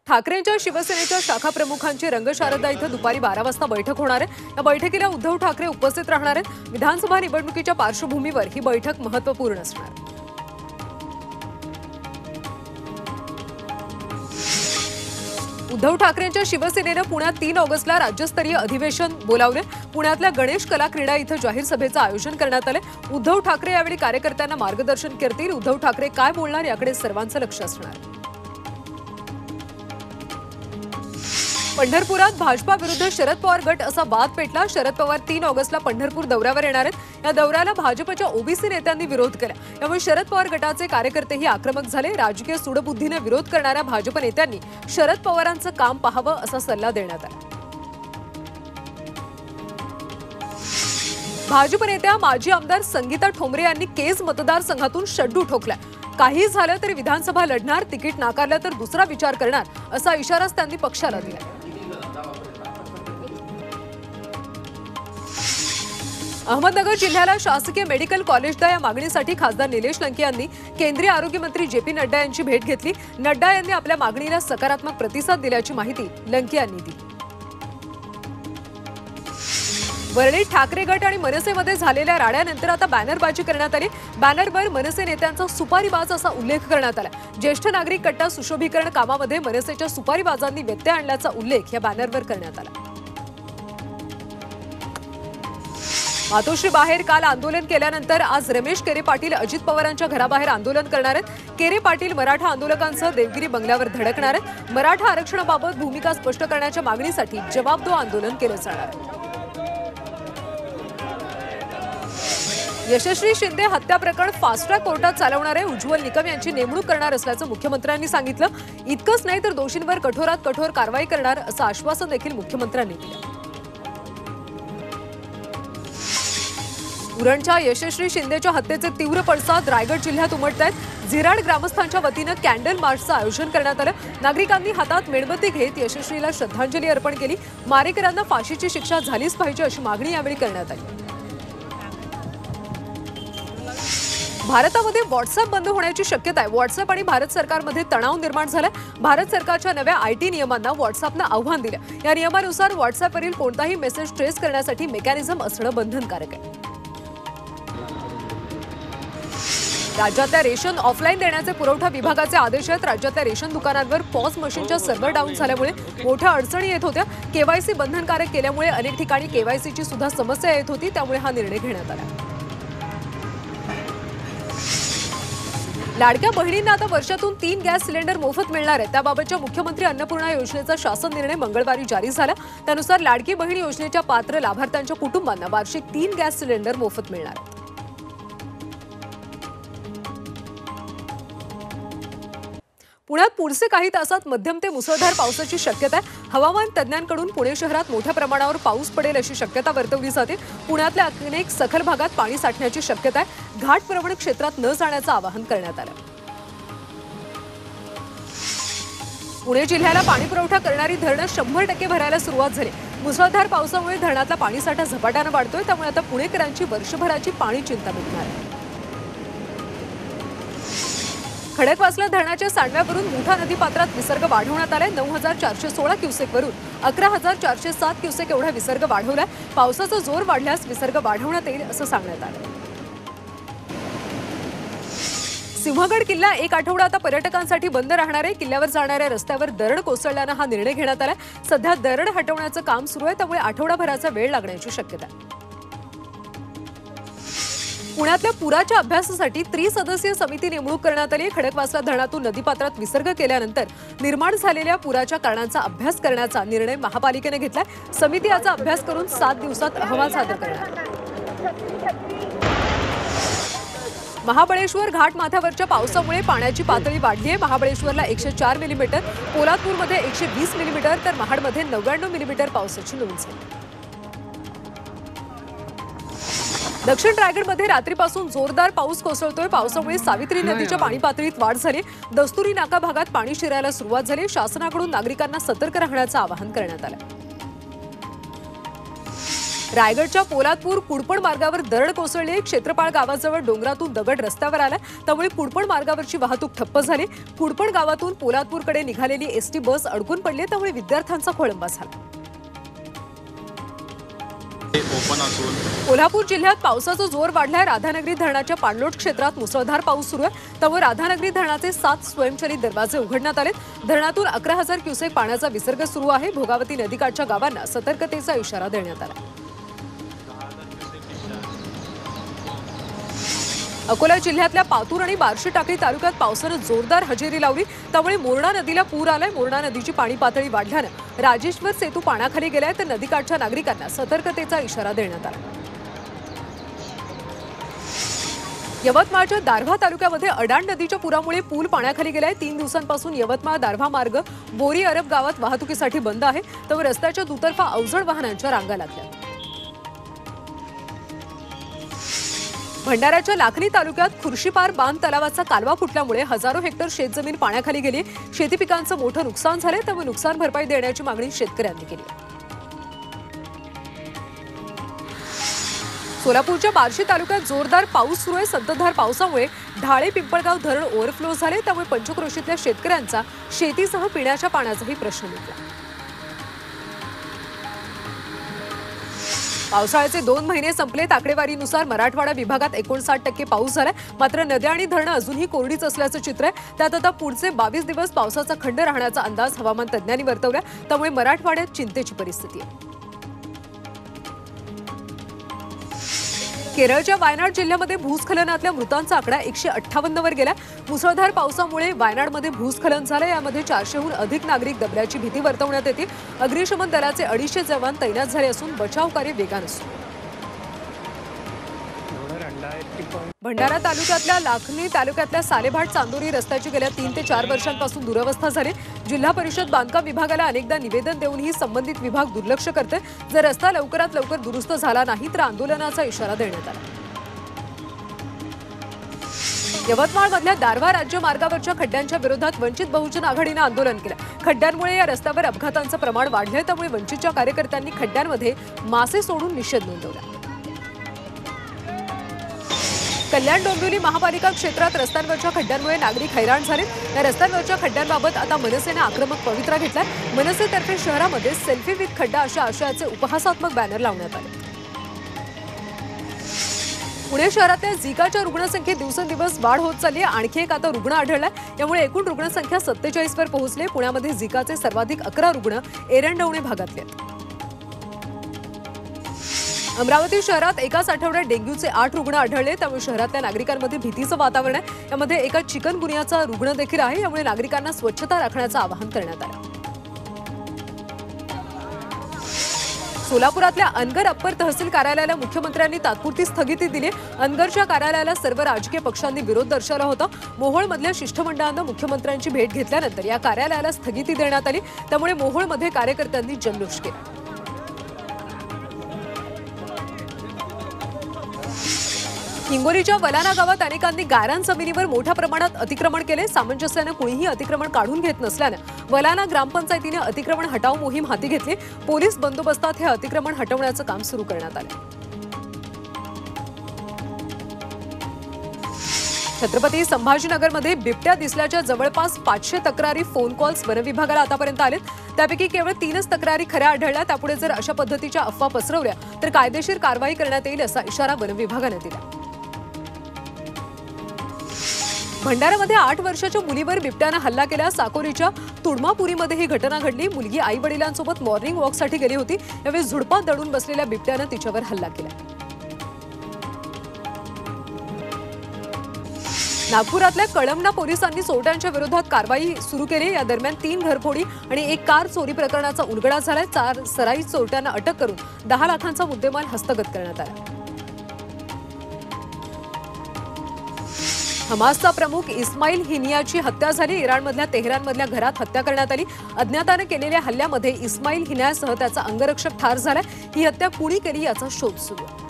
ठाकरेंच्या शिवसेनेच्या शाखा प्रमुखांची रंगशारदा इथं दुपारी 12 वाजता बैठक होणार आहे। या बैठकीला उद्धव ठाकरे उपस्थित राहणार आहेत। विधानसभा निवडणुकीच्या पार्श्वभूमीवर ही बैठक महत्त्वपूर्ण असणार आहे। उद्धव ठाकरेंच्या शिवसेनेने पुण्यात 3 ऑगस्टला राज्यस्तरीय अधिवेशन बोलावले। पुण्यातल्या गणेश कला क्रीडा इथं जाहीर सभेचं आयोजन करण्यात आले। उद्धव ठाकरे यावेळी कार्यकर्त्यांना मार्गदर्शन करतील। उद्धव ठाकरे काय बोलणार याकडे सर्वांचं लक्ष असणार आहे। पंढरपुरात भाजपा विरुद्ध शरद पवार गट असा वाद पेटला। शरद पवार 3 ऑगस्टला पंढरपूर दौऱ्यावर येणार आहेत। या दौऱ्याला भाजपच्या ओबीसी नेत्यांनी विरोध केला। यामुळे शरद पवार गटाचे कार्यकर्तेही आक्रमक झाले। राजकीय सूडबुद्धीने विरोध करणाऱ्या भाजप नेत्यांनी शरद पवारांचं काम पाहावं असा सल्ला देण्यात आला। भाजप नेत्या माजी आमदार संगीता ठोंबरे यांनी केज मतदारसंघातून शड्डू ठोकला। काही झालं तरी विधानसभा लढणार, तिकीट नाकारलं तर दुसरा विचार करणार असा इशाराच त्यांनी पक्षाला दिला। अहमदनगर जिल्ह्याला शासकीय मेडिकल कॉलेज द्या या मागणीसाठी खासदार निलेश लंके यांनी केंद्रीय आरोग्य मंत्री जे.पी. नड्डा यांची भेट घेतली। नड्डा यांनी आपल्या मागणीला सकारात्मक प्रतिसाद दिल्याची माहिती लंके यांनी दिली। वरळीत ठाकरे गट आणि मनसेमध्ये झालेल्या राड्यानंतर आता बॅनरबाजी करण्यात आली। बॅनरवर मनसे नेत्यांचा सुपारीबाज असा उल्लेख करण्यात आला। ज्येष्ठ नागरिक कट्टा सुशोभीकरण कामामध्ये मनसेच्या सुपारीबाजांनी व्यत्यय आणल्याचा उल्लेख या बॅनरवर करण्यात आला। मातोश्री बाहेर काल आंदोलन केल्यानंतर आज रमेश केरे पाटील अजित पवारांच्या घराबाहेर आंदोलन करणार आहेत। केरे पाटील मराठा आंदोलकांसह देवगिरी बंगल्यावर धडकणार आहेत। मराठा आरक्षणाबाबत भूमिका स्पष्ट करण्याच्या मागणीसाठी जवाब दो आंदोलन केलं जाणार आहे। यशस्वी शिंदे हत्या प्रकरण फास्ट ट्रॅक कोर्टात चालवणारे उज्ज्वल निकम यांची नेमणूक करणार असल्याचं मुख्यमंत्र्यांनी सांगितलं। इतकंच नाही तर दोषींवर कठोरात कठोर कारवाई करणार असं आश्वासन देखील मुख्यमंत्र्यांनी दिलं। उरणच्या यशस्वी शिंदेच्या हत्येचे तीव्र पडसाद रायगड जिल्ह्यात उमटत आहेत। झिराड ग्रामस्थांच्या वतीनं कॅन्डल मार्चचं आयोजन करण्यात आलं। नागरिकांनी हातात मेणबत्ती घेत यशस्वीला श्रद्धांजली अर्पण केली। मारेकऱ्यांना फाशीची शिक्षा झालीच पाहिजे अशी मागणी यावेळी करण्यात आली। भारतामध्ये व्हॉट्सअप बंद होण्याची शक्यता आहे। व्हॉट्सअप आणि भारत सरकारमध्ये तणाव निर्माण झालाय। भारत सरकारच्या नव्या आयटी नियमांना व्हॉट्सअपनं आव्हान दिलं। या नियमानुसार व्हॉट्सअपवरील कोणताही मेसेज ट्रेस करण्यासाठी मेकॅनिझम असणं बंधनकारक आहे। राज्यातल्या रेशन ऑफलाईन देण्याचे पुरवठा विभागाचे आदेश आहेत। राज्यातल्या रेशन दुकानांवर पॉज मशीनच्या सर्व्हर डाऊन झाल्यामुळे मोठ्या अडचणी येत होत्या। केवायसी बंधनकारक केल्यामुळे अनेक ठिकाणी केवायसीची सुद्धा समस्या येत होती, त्यामुळे हा निर्णय घेण्यात आला। लाडक्या बहिणींना आता वर्षातून 3 गॅस सिलेंडर मोफत मिळणार आहेत। त्याबाबतच्या मुख्यमंत्री अन्नपूर्णा योजनेचा शासन निर्णय मंगळवारी जारी झाला। त्यानुसार लाडकी बहीण योजनेच्या पात्र लाभार्थ्यांच्या कुटुंबांना वार्षिक 3 गॅस सिलेंडर मोफत मिळणार आहेत। पुण्यात पुढचे काही तासात मध्यम ते मुसळधार पावसाची शक्यता आहे। हवामान तज्ज्ञांकडून पुणे शहरात मोठ्या प्रमाणावर पाऊस पडेल अशी शक्यता वर्तवली जाते। पुण्यातल्या अनेक सखल भागात पाणी साठण्याची शक्यता आहे। घाट प्रवण क्षेत्रात न जाण्याचं आवाहन करण्यात आलं। पुणे जिल्ह्याला पाणी पुरवठा करणारी धरणं 100% भरायला सुरुवात झाली। मुसळधार पावसामुळे धरणातला पाणीसाठा झपाट्यानं वाढतोय, त्यामुळे आता पुणेकरांची वर्षभराची पाणी चिंता मिटणार आहे। खडकवासला धरणाच्या सांडव्यावरून मुठा नदीपात्रात विसर्ग वाढवण्यात आलाय। 9416 क्युसेकवरून 11407 क्युसेक एवढा विसर्ग वाढवलाय। पावसाचा जोर वाढल्यास विसर्ग वाढवण्यात येईल असं सांगण्यात आलं। सिंहगड किल्ला 1 आठवडा आता पर्यटकांसाठी बंद राहणार आहे। किल्ल्यावर जाणाऱ्या रस्त्यावर दरड कोसळल्यानं हा निर्णय घेण्यात आलाय। सध्या दरड हटवण्याचं काम सुरू आहे, त्यामुळे आठवडाभराचा वेळ लागण्याची शक्यता आहे। पुण्यातल्या पुराच्या अभ्यासासाठी त्रिसदस्यीय समिती नेमणूक करण्यात आली। खडकवासला धरणातून नदीपात्रात विसर्ग केल्यानंतर निर्माण झालेल्या पुराच्या कारणांचा अभ्यास करण्याचा निर्णय महापालिकेने घेतलाय। समिती याचा अभ्यास करून 7 दिवसात अहवाल सादर करणार। महाबळेश्वर घाट माथ्यावरच्या पावसामुळे पाण्याची पातळी वाढली आहे। महाबळेश्वरला 104 मिलीमीटर, पोलादपूरमध्ये 120 मिलीमीटर तर महाडमध्ये 99 मिलीमीटर पावसाची नोंद झाली। दक्षिण रायगडमध्ये रात्रीपासून जोरदार पाऊस कोसळतोय। पावसामुळे सावित्री नदीच्या पाणी पातळीत वाढ झाली। दस्तुरी नाका भागात पाणी शिरायला सुरुवात झाली। शासनाकडून नागरिकांना सतर्क राहण्याचं आवाहन करण्यात आलं। रायगडच्या पोलादपूर कुडपण मार्गावर दरड कोसळली आहे। क्षेत्रपाळ गावाजवळ डोंगरातून दगड रस्त्यावर आला, त्यामुळे कुडपण मार्गावरची वाहतूक ठप्प झाली। कुडपण गावातून पोलादपूरकडे निघालेली एसटी बस अडकून पडली, त्यामुळे विद्यार्थ्यांचा खोळंबा झाला। कोल्हापूर जिल्ह्यात पावसाचा जोर वाढलाय। राधानगरी धरणाच्या पाणलोट क्षेत्रात मुसळधार पाऊस सुरू आहे, त्यामुळे राधानगरी धरणाचे 7 स्वयंचलित दरवाजे उघडण्यात आले। धरणातून 11,000 क्युसेक पाण्याचा विसर्ग सुरू आहे। भोगावती नदीकाठच्या गावांना सतर्कतेचा इशारा देण्यात आला। अकोला जिल्ह्यातल्या पातूर आणि बार्शी टाकळी तालुक्यात पावसानं जोरदार हजेरी लावली, त्यामुळे मोरणा नदीला पूर आलाय। मोरणा नदीची पाणी पातळी वाढल्यानं राजेश्वर सेतू पाण्याखाली गेलाय, तर नदीकाठच्या नागरिकांना सतर्कतेचा इशारा देण्यात आला। यवतमाळच्या दारव्हा तालुक्यामध्ये अडाण नदीच्या पुरामुळे पूल पाण्याखाली गेलाय। 3 दिवसांपासून यवतमाळ दारव्हा मार्ग बोरी अरब गावात वाहतुकीसाठी बंद आहे, तर रस्त्याच्या दुतर्फा अवजड वाहनांच्या रांगा लागल्या। भंडाऱ्याच्या लाखनी तालुक्यात खुर्शीपार बांध तलावाचा कालवा फुटल्यामुळे हजारो हेक्टर शेतजमीन पाण्याखाली गेली। शेती पिकांचं मोठं नुकसान झालंय, त्यामुळे नुकसान भरपाई देण्याची मागणी शेतकऱ्यांनी केली। सोलापूरच्या बार्शी तालुक्यात जोरदार पाऊस सुरू आहे। संततधार पावसामुळे ढाळे पिंपळगाव धरण ओव्हरफ्लो झाले, त्यामुळे पंचक्रोशीतल्या शेतकऱ्यांचा शेतीसह पिण्याच्या पाण्याचाही प्रश्न मिटला। पावसाळ्याचे 2 महिने संपलेत। आकडेवारीनुसार मराठवाडा विभागात 59% पाऊस झालाय, मात्र नद्या आणि धरणं अजूनही कोरडीच असल्याचं चित्र आहे। त्यात आता पुढचे 22 दिवस पावसाचा खंड राहण्याचा अंदाज हवामान तज्ज्ञांनी वर्तवला, त्यामुळे मराठवाड्यात चिंतेची परिस्थिती आहे। केरळच्या वायनाड जिल्ह्यामध्ये भूस्खलनातल्या मृतांचा आकडा 158 वर गेला। मुसळधार पावसामुळे वायनाडमध्ये भूस्खलन झालं, यामध्ये 400हून अधिक नागरिक दबल्याची भीती वर्तवण्यात येते। अग्निशमन दलाचे 250 जवान तैनात झाले असून बचाव कार्य वेगानं सुरू आहे। भंडारा तालुक्यातल्या लाखनी तालुक्यातल्या सालेभाट चांदोरी रस्त्याची गेल्या 3 ते 4 वर्षांपासून दुरवस्था झाली। जिल्हा परिषद बांधकाम विभागाला अनेकदा निवेदन देऊनही संबंधित विभाग दुर्लक्ष करते। जर रस्ता लवकरात लवकर दुरुस्त झाला नाही तर आंदोलनाचा इशारा देण्यात आला। यवतमाळमधल्या दारव्हा राज्य मार्गावरच्या खड्ड्यांच्या विरोधात वंचित बहुजन आघाडीनं आंदोलन केलं। खड्ड्यांमुळे या रस्त्यावर अपघातांचं प्रमाण वाढलंय, त्यामुळे वंचितच्या कार्यकर्त्यांनी खड्ड्यांमध्ये मासे सोडून निषेध नोंदवला। कल्याण डोंबिवली महापालिका क्षेत्रात रस्त्यांवरच्या खड्ड्यांमुळे नागरिक हैराण झाले। या रस्त्यांवरच्या खड्ड्यांबाबत आता मनसेने आक्रमक पवित्रा घेतलाय। मनसेतर्फे शहरामध्ये सेल्फी विथ खड्डा अशा आशयाचे उपहासात्मक बॅनर लावण्यात आले। पुणे शहरातल्या झिकाच्या रुग्णसंख्येत दिवसेंदिवस वाढ होत चालली आहे। आणखी एक आता रुग्ण आढळलाय, यामुळे एकूण रुग्णसंख्या 47 वर पोहोचली। पुण्यामध्ये झिकाचे सर्वाधिक 11 रुग्ण एरंडवणे भागातले आहेत। अमरावती शहरात एकाच आठवड्यात डेंग्यूचे 8 रुग्ण आढळले, त्यामुळे शहरातल्या नागरिकांमध्ये भीतीचं वातावरण आहे। यामध्ये एका चिकनगुनियाचा रुग्ण देखील आहे, यामुळे नागरिकांना स्वच्छता राखण्याचं आवाहन करण्यात आलं। सोलापुरातल्या अनगर अप्पर तहसील कार्यालयाला मुख्यमंत्र्यांनी तात्पुरती स्थगिती दिली। अनगरच्या कार्यालयाला सर्व राजकीय पक्षांनी विरोध दर्शवला होता। मोहोळमधल्या शिष्टमंडळानं मुख्यमंत्र्यांची भेट घेतल्यानंतर या कार्यालयाला स्थगिती देण्यात आली, त्यामुळे मोहोळमध्ये कार्यकर्त्यांनी जल्लोष केला। हिंगोलीच्या वलाना गावात अनेकांनी गायरान जमिनीवर मोठ्या प्रमाणात अतिक्रमण केले। सामंजस्यानं कुणीही अतिक्रमण काढून घेत नसल्यानं वलाना ग्रामपंचायतीने अतिक्रमण हटाव मोहीम हाती घेतली। पोलीस बंदोबस्तात हे अतिक्रमण हटवण्याचं काम सुरू करण्यात आलं। छत्रपती संभाजीनगरमध्ये बिबट्या दिसल्याच्या जवळपास 500 तक्रारी फोन कॉल्स वनविभागाला आतापर्यंत आलेत। त्यापैकी केवळ 3च तक्रारी खऱ्या आढळल्या। त्यापुढे जर अशा पद्धतीच्या अफवा पसरवल्या तर कायदेशीर कारवाई करण्यात येईल असा इशारा वनविभागाने दिला। भंडाऱ्यामध्ये 8 वर्षाच्या मुलीवर बिबट्यानं हल्ला केला। साकोरीच्या तुडमापुरीमध्ये ही घटना घडली। मुलगी आई वडिलांसोबत मॉर्निंग वॉकसाठी गेली होती, यावेळी झुडपात दडून बसलेल्या बिबट्यानं तिच्यावर हल्ला केला। नागपुरातल्या कळमना पोलिसांनी चोरट्यांच्या विरोधात कारवाई सुरू केली। या दरम्यान 3 घरफोडी आणि 1 कार चोरी प्रकरणाचा उलगडा झालाय। 4 सराईत चोरट्यांना अटक करून 10 लाखांचा मुद्देमाल हस्तगत करण्यात आला। हमासचा प्रमुख इस्माईल हिनियाची हत्या झाली। इराणमधल्या तेहरानमधल्या घरात हत्या करण्यात आली। अज्ञातानं केलेल्या हल्ल्यामध्ये इस्माईल हिनियासह त्याचा अंगरक्षक ठार झालाय। ही हत्या कुणी केली याचा शोध सुरू आहे।